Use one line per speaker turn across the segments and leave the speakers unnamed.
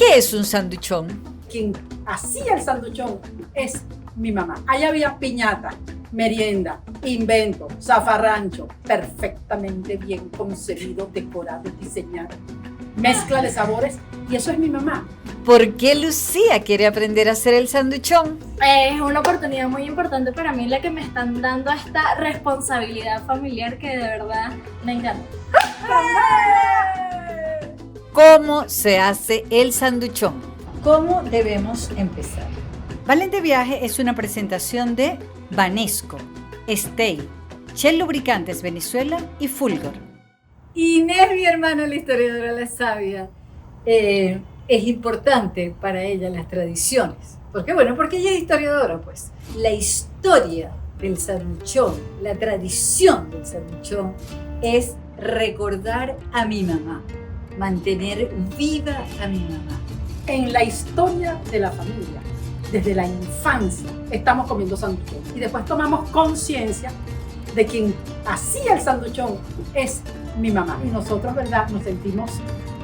¿Qué es un sanduchón?
Quien hacía el sanduchón es mi mamá. Ahí había piñata, merienda, invento, zafarrancho, perfectamente bien concebido, decorado, diseñado, mezcla de sabores, y eso es mi mamá.
¿Por qué Lucía quiere aprender a hacer el sanduchón?
Es una oportunidad muy importante para mí la que me están dando esta responsabilidad familiar que de verdad me encanta.
¿Cómo se hace el sanduchón? ¿Cómo debemos empezar? Valente Viaje es una presentación de Banesco, Stay, Shell Lubricantes Venezuela y Fulgor. Inés, mi hermana, la historiadora, la sabia, es importante para ella las tradiciones. ¿Por qué? Bueno, porque ella es historiadora, pues. La historia del sanduchón, la tradición del sanduchón es recordar a mi mamá, mantener viva a mi mamá.
En la historia de la familia, desde la infancia, estamos comiendo sanduchón y después tomamos conciencia de quien hacía el sanduchón es mi mamá. Y nosotros, ¿verdad?, nos sentimos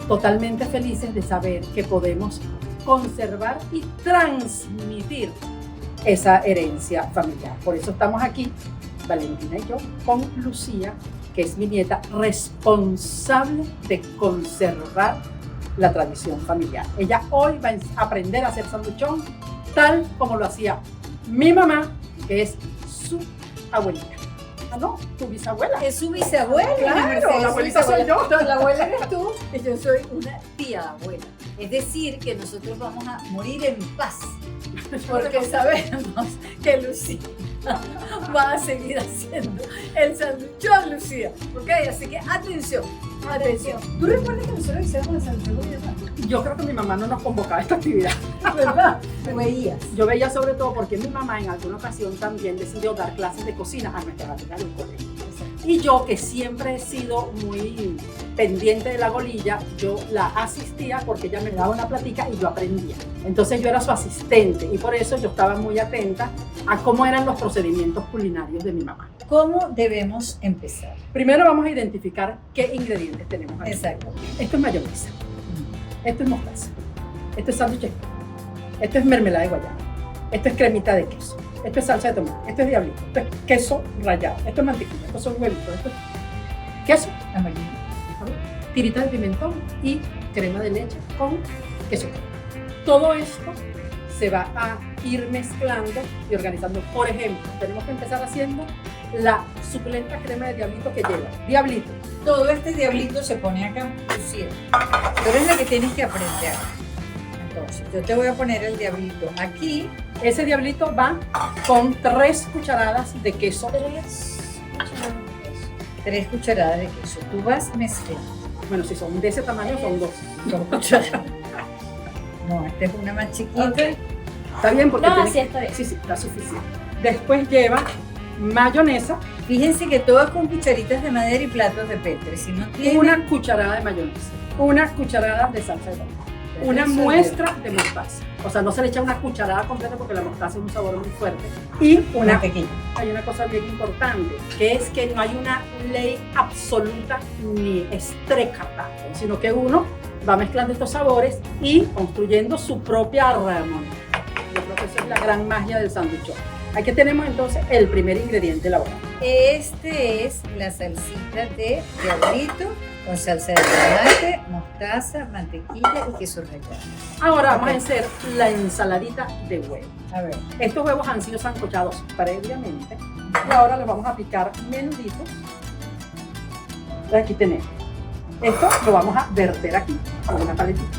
totalmente felices de saber que podemos conservar y transmitir esa herencia familiar. Por eso estamos aquí, Valentina y yo, con Lucía, que es mi nieta, responsable de conservar la tradición familiar. Ella hoy va a aprender a hacer sanduchón tal como lo hacía mi mamá, que es su abuelita. Ah, no, tu bisabuela.
Es su bisabuela.
Claro, la abuelita soy yo.
No, la abuela eres tú y yo soy una tía abuela. Es decir, que nosotros vamos a morir en paz, porque sabemos que Lucía va a seguir haciendo el sanduchón, Lucía. ¿Ok? Así que atención, atención. ¿Tú recuerdas que nosotros hicimos el sanduchón?
Yo creo que mi mamá no nos convocaba a esta actividad, ¿verdad?
¿Tú veías?
Yo veía sobre todo porque mi mamá en alguna ocasión también decidió dar clases de cocina a nuestra alumna del colegio. Y yo, que siempre he sido muy pendiente de la golilla, yo la asistía porque ella me daba una platica y yo aprendía. Entonces yo era su asistente y por eso yo estaba muy atenta a cómo eran los procedimientos culinarios de mi mamá.
¿Cómo debemos empezar?
Primero vamos a identificar qué ingredientes tenemos aquí.
Exacto.
Esto es mayonesa, esto es mostaza, esto es sándwich, esto es mermelada de guayaba, esto es cremita de queso, esto es salsa de tomate, esto es diablito, esto es queso rallado, esto es mantequilla, estos son huevitos, esto es queso amarillo, tirita de pimentón y crema de leche con queso. Todo esto se va a ir mezclando y organizando. Por ejemplo, tenemos que empezar haciendo la suculenta crema de diablito que lleva diablito.
Todo este diablito se pone acá, Lucía. Tú eres la que tienes que aprender. Entonces, yo te voy a poner el diablito aquí.
Ese diablito va con 3 cucharadas de queso.
3 cucharadas de queso. Tú vas mezclando.
Bueno, si son de ese tamaño, son 2.
2 cucharadas. No, esta es una más chiquita.
Okay.
Está bien porque
No, sí, está bien.
Sí, está suficiente. Después lleva mayonesa.
Fíjense que todas con cucharitas de madera y platos de Petre. Si no tienen...
Una cucharada de mayonesa. Una cucharada de salsa de tomate. Una muestra de mostaza. O sea, no se le echa una cucharada completa porque la mostaza es un sabor muy fuerte. Y una
mantequilla.
Hay una cosa bien importante, que es que no hay una ley absoluta ni estrécata, sino que uno va mezclando estos sabores y construyendo su propia armonía. Yo creo que esa es la gran magia del sanduchón. Aquí tenemos entonces el primer ingrediente elaborado.
Este es la salsita de diablito con salsa de tomate, mostaza, mantequilla y queso rallado.
Ahora vamos a hacer la ensaladita de huevo.
A ver.
Estos huevos han sido sancochados previamente y ahora los vamos a picar menuditos. Aquí tenemos. Esto lo vamos a verter aquí con una paletita.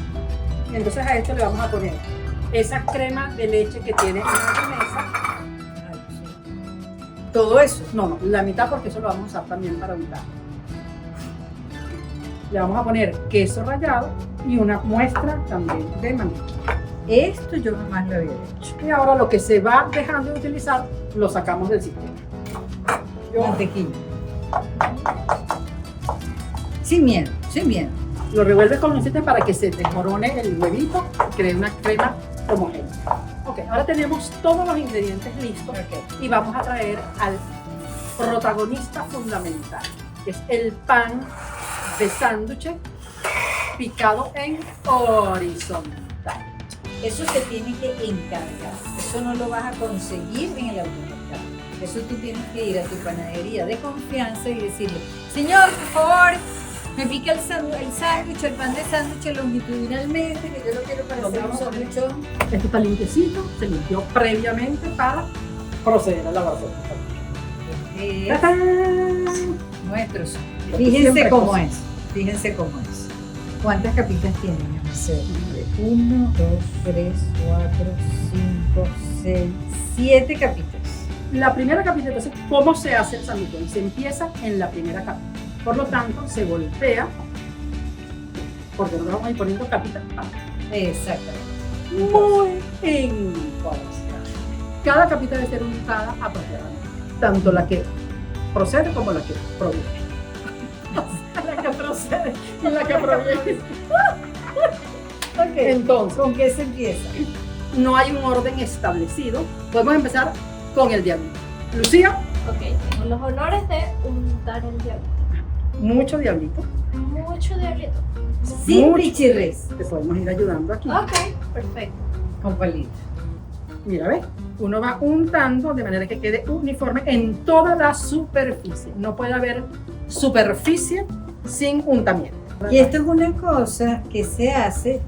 Y entonces a esto le vamos a poner esa crema de leche que tiene en la mesa.
Todo eso.
No, la mitad porque eso lo vamos a usar también para untar. Le vamos a poner queso rallado y una muestra también de mantequilla.
Esto yo nomás lo había hecho.
Y ahora lo que se va dejando de utilizar lo sacamos del sistema.
Mantequilla. Sin miedo, sin miedo.
Lo revuelves con un sistema para que se desmorone el huevito y cree una crema homogénea. Ok, ahora tenemos todos los ingredientes listos y vamos a traer al protagonista fundamental, que es el pan de sándwich picado en horizontal.
Eso se tiene que encargar. Eso no lo vas a conseguir en el automercado. Eso tú tienes que ir a tu panadería de confianza y decirle, señor, por favor, me pica el sándwich, el pan de sándwich longitudinalmente, que yo lo quiero para hacer un sándwichón.
Esto está limpiecito, se limpió previamente para proceder a lavar el
¡Tatán! Nuestros. Fíjense cómo es. Fíjense cómo es. ¿Cuántas capitas tienen? 1, 2, 3, 4, 5, 6, 7 capitas.
La primera capita, entonces, ¿cómo se hace el sanduchón? Se empieza en la primera capita. Por lo tanto, se voltea, porque nosotros vamos a ir poniendo capita.
Exactamente.
Muy importante. Cada capita debe ser untada apropiadamente. Tanto la que procede como la que proviene. La que procede y la que proviene.
Okay.
Entonces,
¿Con qué se empieza?
no hay un orden establecido. Podemos empezar con el diablito. Lucía,
Ok, tengo los honores de untar el diablito.
mucho diablito.
Mucho diablito.
Sin
Mucho.
pichirres.
Te podemos ir ayudando aquí.
Ok, perfecto.
Con palitos.
Mira, ¿ves? Uno va untando de manera que quede uniforme en toda la superficie. No puede haber superficie sin untamiento.
Y esto es una cosa que se hace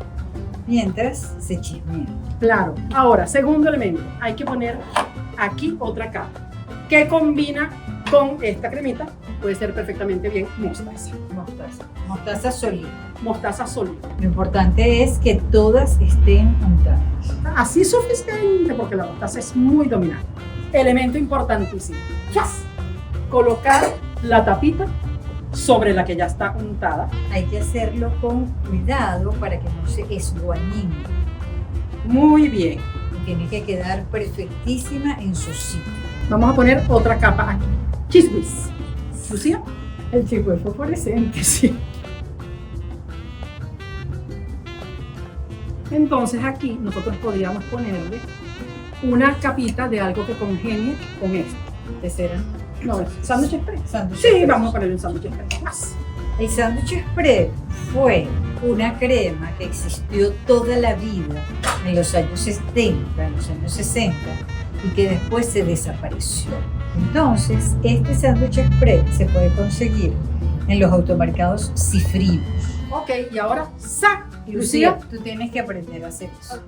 mientras se chismea.
Claro. Ahora, segundo elemento, hay que poner aquí otra capa que combina con esta cremita. Puede ser perfectamente bien mostaza.
Mostaza. Mostaza sólida.
Mostaza sólida.
Lo importante es que todas estén untadas.
Así suficiente porque la mostaza es muy dominante. Elemento importantísimo. ¡Chas! Colocar la tapita sobre la que ya está untada.
Hay que hacerlo con cuidado para que no se esguañine.
Muy bien.
Y tiene que quedar perfectísima en su sitio.
Vamos a poner otra capa aquí. Chismis. Lucía.
El chico es fosforescente.
Sí. Entonces aquí nosotros podríamos ponerle una capita de algo que congenie con esto.
¿Qué será?
No, es sándwich express.
Sándwich
Sí,
express.
vamos a ponerle un sándwich express más.
El sándwich express fue una crema que existió toda la vida en los años 70, en los años 60 y que después se desapareció. Entonces, este sándwich express se puede conseguir en los automercados cifrinos.
Ok, y ahora ¡sa!
Lucía, tú tienes que aprender a hacer eso.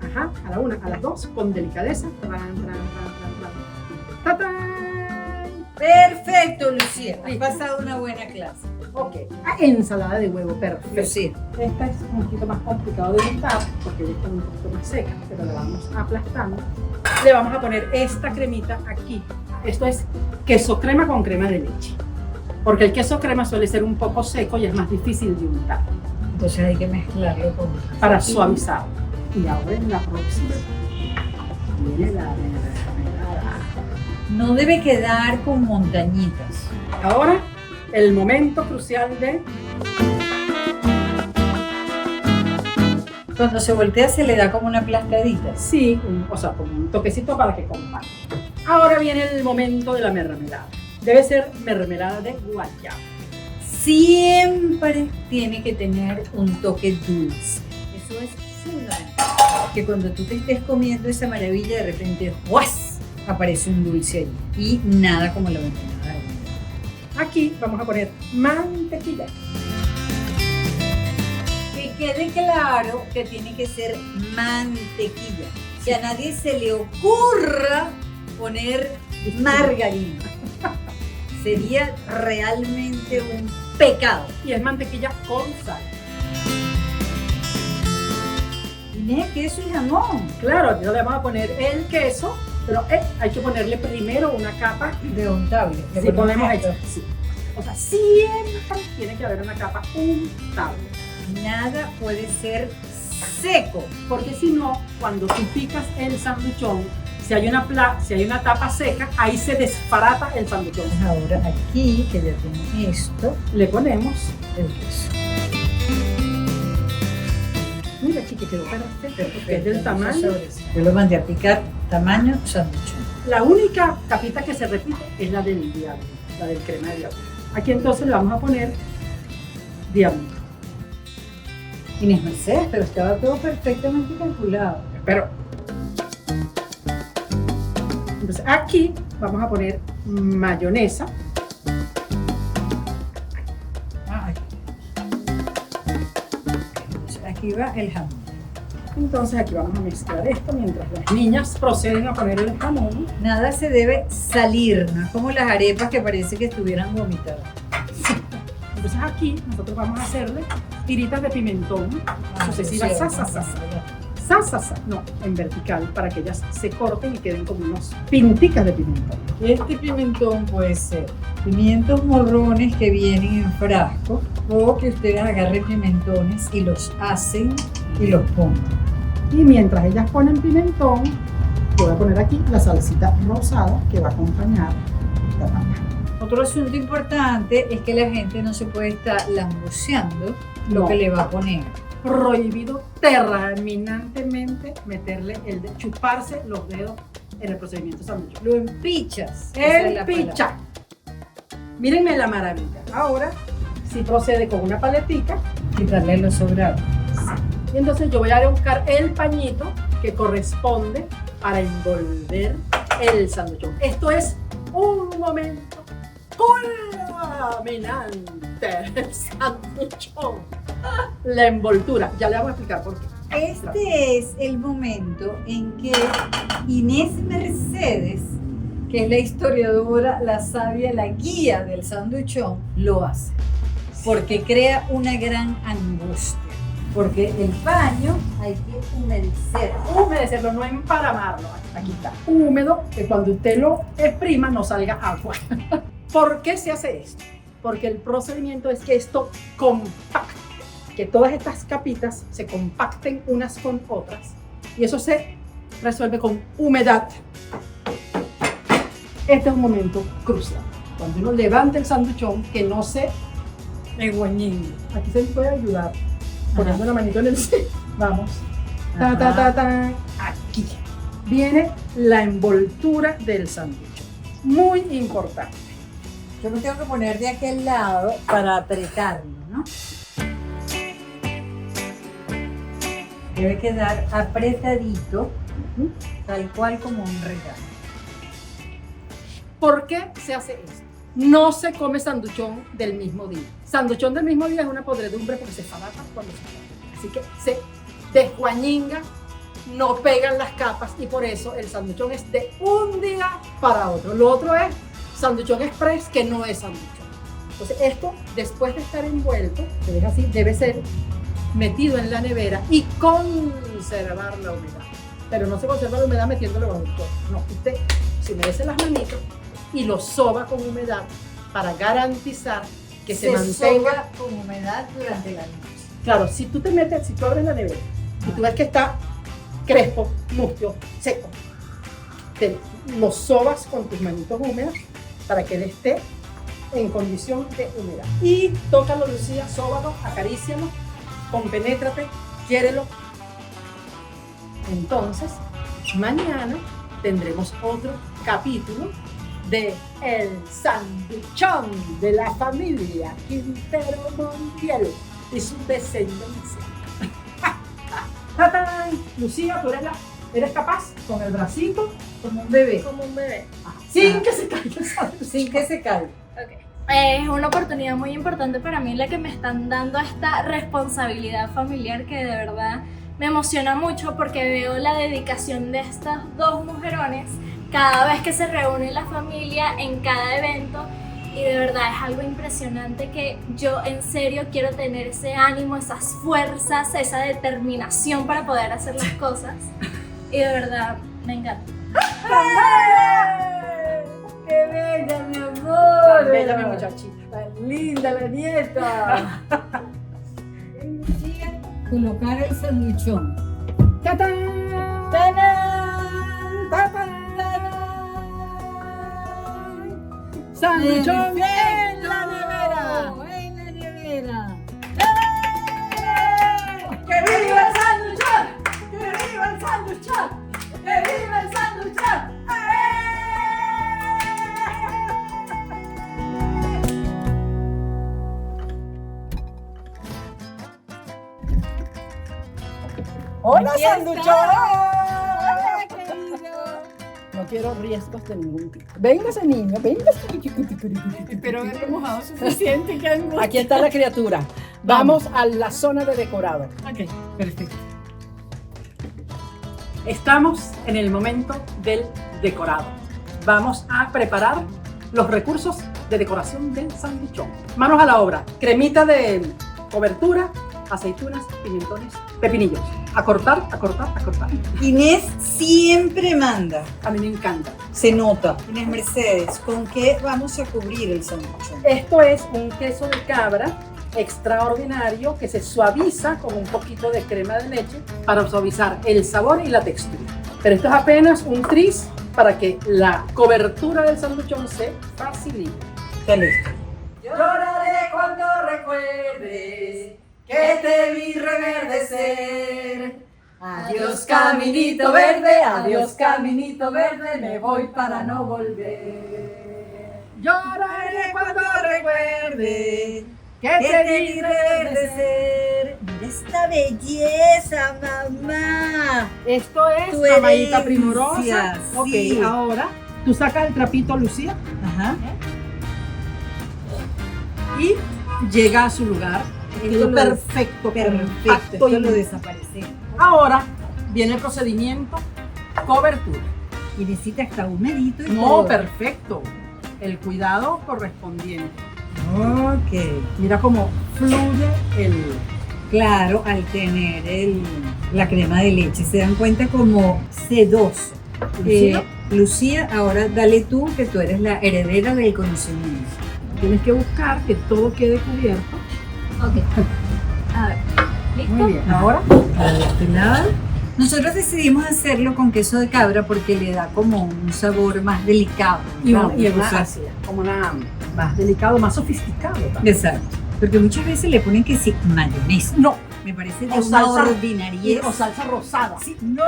Ajá, a la una, a las dos, con delicadeza. Tran, tran, tran, tran, tran. ¡Tatán!
Perfecto, Lucía. Has pasado una buena clase.
Ok, ensalada de huevo, perfecto.
Lucía.
Esta es un poquito más complicado de untar porque ella está un poquito más seca, pero la vamos aplastando. Le vamos a poner esta cremita aquí. Esto es queso crema con crema de leche. Porque el queso crema suele ser un poco seco y es más difícil de untar
Entonces hay que mezclarlo con...
para suavizar. Y ahora en la próxima viene la mermelada.
No debe quedar con montañitas.
Ahora el momento crucial de...
Cuando se voltea se le da como una aplastadita.
Sí, o sea, como un toquecito para que comparta. Ahora viene el momento de la mermelada. Debe ser mermelada de guayaba.
Siempre tiene que tener un toque dulce. Eso es fundamental. Que cuando tú te estés comiendo esa maravilla, de repente, ¡guas!, aparece un dulce allí. Y nada como la mermelada de guayaba.
Aquí vamos a poner mantequilla.
Que quede claro que tiene que ser mantequilla. Que a nadie se le ocurra poner margarina. Sería realmente un pecado.
Y es mantequilla con sal.
Tiene queso y jamón
Claro, ya le vamos a poner el queso, pero hay que ponerle primero una capa.
de untable. Le
Si ponemos
esto.
esto, sí. O sea, siempre tiene que haber una capa untable.
Nada puede ser seco.
Porque si no, cuando tú picas el sanduchón, si hay una tapa seca, ahí se desbarata el sanduchón.
Ahora aquí, que ya tiene esto,
Le ponemos,
el queso.
mira chiqui, quedó perfecto, porque es del tamaño.
Yo lo mandé a picar tamaño sanduchón.
La única capita que se repite es la del diablo, la del crema de diablo. Aquí entonces le vamos a poner diablito.
Inés Mercedes, pero estaba todo perfectamente calculado.
Pero entonces aquí vamos a poner mayonesa.
Ay. Entonces, aquí va el jamón.
Entonces aquí vamos a mezclar esto mientras las niñas proceden a poner el jamón.
Nada se debe salir, no es como las arepas que parece que estuvieran vomitadas.
Entonces aquí nosotros vamos a hacerle tiritas de pimentón sucesivas, no, en vertical, para que ellas se corten y queden como unos pinticas de pimentón.
Este pimentón puede ser pimientos morrones que vienen en frasco o que ustedes agarren pimentones y los hacen y los pongan.
Y mientras ellas ponen pimentón, yo voy a poner aquí la salsita rosada que va a acompañar esta papa.
Otro asunto importante es que la gente no se puede estar lambuceando lo
No.
que le va a poner.
Prohibido terminantemente meterle chuparse los dedos en el procedimiento sándwich.
Lo empichas. esa es
El
la
picha. Mírenme la maravilla. Ahora sí procede con una paletica.
palabra. Quitarle los sobrados.
Y entonces yo voy a buscar el pañito que corresponde para envolver el sanduchón. Esto es un momento culminante del sanduchón. La envoltura. Ya le vamos a explicar por qué.
Este es el momento en que Inés Mercedes, que es la historiadora, la sabia, la guía del sanduchón, lo hace. Porque crea una gran angustia. Porque el paño hay que
Humedecerlo, no emparamarlo. Aquí está. Húmedo, que cuando usted lo exprima no salga agua. ¿Por qué se hace esto? Porque el procedimiento es que esto compacte, que todas estas capitas se compacten unas con otras y eso se resuelve con humedad. Este es un momento crucial. Cuando uno levanta el sanduchón, que no se enguañingue. Aquí se puede ayudar poniendo la manito en el centro. Vamos. Aquí viene la envoltura del sándwich. Muy importante.
Yo me tengo que poner de aquel lado para apretarlo, ¿no? Debe quedar apretadito, tal cual como un regalo.
¿Por qué se hace esto? No se come sanduchón del mismo día. Sanduchón del mismo día es una podredumbre porque se falata cuando se come. Así que se desguañinga, no pegan las capas y por eso el sanduchón es de un día para otro. Lo otro es sanduchón express, que no es sanduchón. Entonces esto, después de estar envuelto, se deja así, debe ser metido en la nevera y conservar la humedad. Pero no se conserva la humedad metiéndolo bajo el cuerpo. No, usted se humedece las manitos y lo soba con humedad para garantizar que se mantenga
soba con humedad durante la noche.
Claro, si tú abres la nevera y tú ves que está crespo, mustio, seco, te lo sobas con tus manitos húmedas para que él esté en condición de humedad. Y tócalo, Lucía, sóbalo, acarícialo, compenétrate, quiérelo. Entonces, mañana tendremos otro capítulo de El Sanduchón de la familia Quintero Montiel y su descendencia. ¡Tatán! Lucía, tú eres capaz con el bracito
Como un bebé,
Como un bebé.
sin que se caiga el sándwich.
sin que se caiga.
Ok. Es una oportunidad muy importante para mí la que me están dando esta responsabilidad familiar que de verdad me emociona mucho porque veo la dedicación de estas dos mujerones cada vez que se reúne la familia en cada evento y de verdad es algo impresionante que yo en serio quiero tener ese ánimo, esas fuerzas, esa determinación para poder hacer las cosas y de verdad me encanta.
¡Qué bella, mi amor!
Tan bella mi muchachita.
Tan linda la nieta. Colocar el sanduchón.
¡Tatán!
¡Tarán!
¡Tatán!
¡Tarán!
¡Sanduchón
¡En
en la nevera!
¡En la nevera!
¡Que viva el sanduchón! ¡Que viva el sanduchón! ¡Que viva el sanduchón! ¡Hola,
Aquí
sanduchón!
está. Hola, querido.
No quiero riesgos de ningún tipo. Véngase, niño, véngase.
Espero haber mojado suficiente, que angustia.
Aquí está la criatura. Vamos a la zona de decorado.
Ok, perfecto.
Estamos en el momento del decorado. Vamos a preparar los recursos de decoración del sanduchón. Manos a la obra. Cremita de cobertura, aceitunas, pimentones, pepinillos. A cortar, a cortar, a cortar.
Inés siempre manda.
A mí me encanta.
Se nota. Inés Mercedes, ¿con qué vamos a cubrir el sanduchón?
Esto es un queso de cabra extraordinario que se suaviza con un poquito de crema de leche para suavizar el sabor y la textura. Pero esto es apenas un tris para que la cobertura del sanduchón se facilite.
Está listo.
Lloraré cuando recuerdes que te vi reverdecer.
Adiós,
caminito verde, me voy para no volver. Lloraré cuando recuerde que te vi reverdecer.
Mira esta belleza, mamá.
Esto es
Tu
mamadita
herencia,
primorosa. Ok,
sí.
ahora tú sacas el trapito, Lucía,
Ajá.
y llega a su lugar.
Esto
Quedó
lo
perfecto,
Perfecto.
compacto
Esto
y
lo desaparecemos.
ahora viene el procedimiento cobertura.
Y necesita hasta un medito y
No,
todo.
perfecto. El cuidado correspondiente.
Ok.
Mira cómo fluye el...
Claro, al tener la crema de leche, se dan cuenta como sedoso.
Lucía.
Lucía, ahora dale tú, que tú eres la heredera del conocimiento.
Tienes que buscar que todo quede cubierto.
Ok. A ver. ¿Listo?
Muy bien. Ahora,
De este lado. Nosotros decidimos hacerlo con queso de cabra porque le da como un sabor más delicado.
y
¿no?
una
Entonces,
así, como una más delicado, más sofisticado también.
exacto. Porque muchas veces le ponen que sí, mayonesa.
No,
Me parece de
O
una
salsa-
ordinariez.
o salsa rosada.
Sí, no,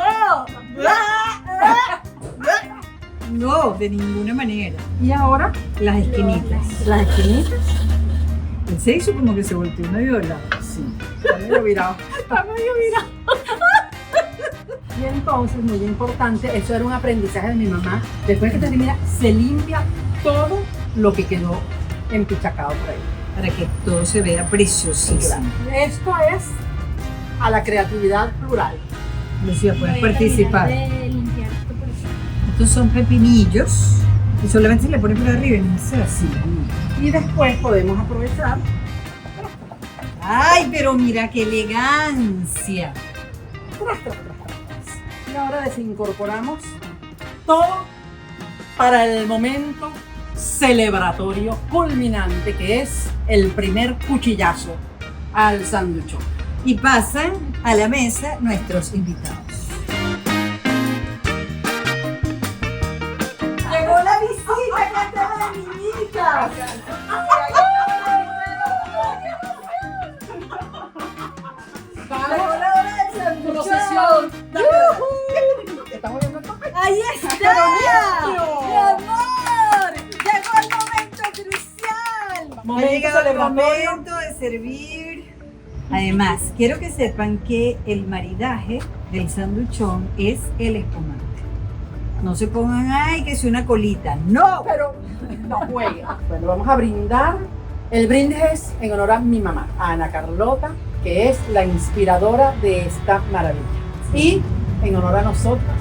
no, de ninguna manera.
Y ahora,
Las esquinitas.
las esquinitas.
El sexo como que se volteó una viola.
Sí, está medio virado.
Está medio virado.
Y entonces, muy importante, eso era un aprendizaje de mi mamá. Después que termina, se limpia todo lo que quedó empichacado por ahí.
Para que todo se vea preciosísimo.
Esto es a la creatividad plural.
Lucía, puedes
Voy a
participar.
terminar de limpiar esto por aquí.
Estos son pepinillos. Y solamente se le pone por arriba y no se así.
Y después podemos aprovechar.
¡Ay, pero mira qué elegancia!
Y ahora desincorporamos todo para el momento celebratorio culminante que es el primer cuchillazo al sanduchón.
Y pasan a la mesa nuestros invitados. Llegó la visita que estaba de niñita. Llegó la hora del sanduchón.
Procesión.
¡Yujú!
¿Estamos viendo el papel?
¡Ahí está! ¡Mi amor! ¡Llegó el momento crucial!
Momento
Ha llegado el
celebratorio.
momento de servir. Además, quiero que sepan que el maridaje del sanduchón es el espumante. No se pongan, ay, que es una colita. ¡No!
Pero no jueguen. Bueno, vamos a brindar. El brindis es en honor a mi mamá, a Ana Carlota, que es la inspiradora de esta maravilla. Y en honor a nosotras,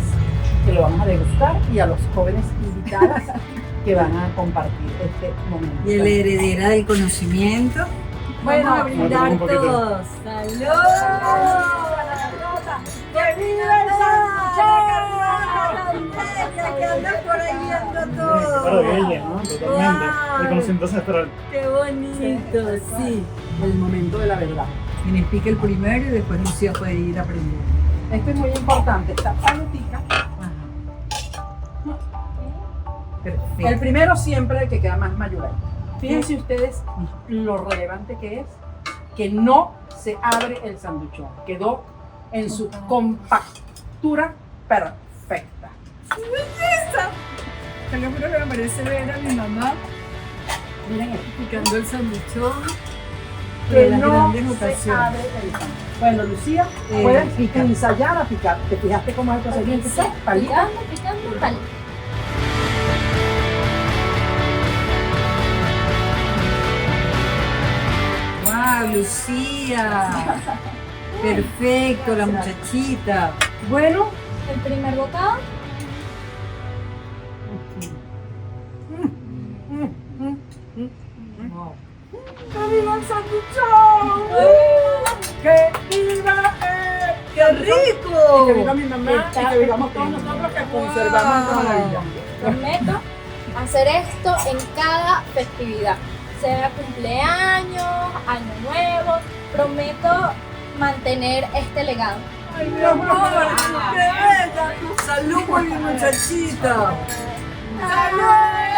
que lo vamos a degustar, y a los jóvenes invitadas que van a compartir este momento.
Y la heredera del conocimiento.
Bueno,
Vamos a brindar
un poquito.
todos. ¡Salud! ¡Que viva el sanduchón! Que andas por ahí viendo todo.
Claro, ella, ¿no? Totalmente.
Wow.
El conocimiento ancestral.
¡Qué bonito! Sí.
el momento de la verdad.
Quien pica el primero y después Lucía puede ir aprendiendo.
Esto es muy importante, esta palotica.
Ajá.
El
Perfecto.
primero siempre el que queda más mayor. Fíjense ustedes lo relevante que es que no se abre el sanduchón. Quedó en su compactura perfecta.
Te lo juro que me parece ver a mi mamá
Miren esto.
picando el sanduchón.
que
las
no
grandes
se
ocasiones.
abre el pan. Bueno, Lucía,
Eh,
puedes
pica.
ensayar a picar. ¿Te fijaste cómo es el procedimiento?
Sí,
Palita.
picando, palito.
¡Wow, Lucía! Perfecto, la muchachita.
Bueno,
El primer bocado.
Wow.
¡que viva el sanduchón! ¡Que viva él!
¡Qué rico!
Que viva mi mamá y que vivamos todos nosotros que conservamos esta maravilla.
Prometo hacer esto en cada festividad, sea cumpleaños, año nuevo. Prometo mantener este legado.
¡Ay, mi amor! ¡Qué bella! ¡Salud por mi muchachita! ¡Salud!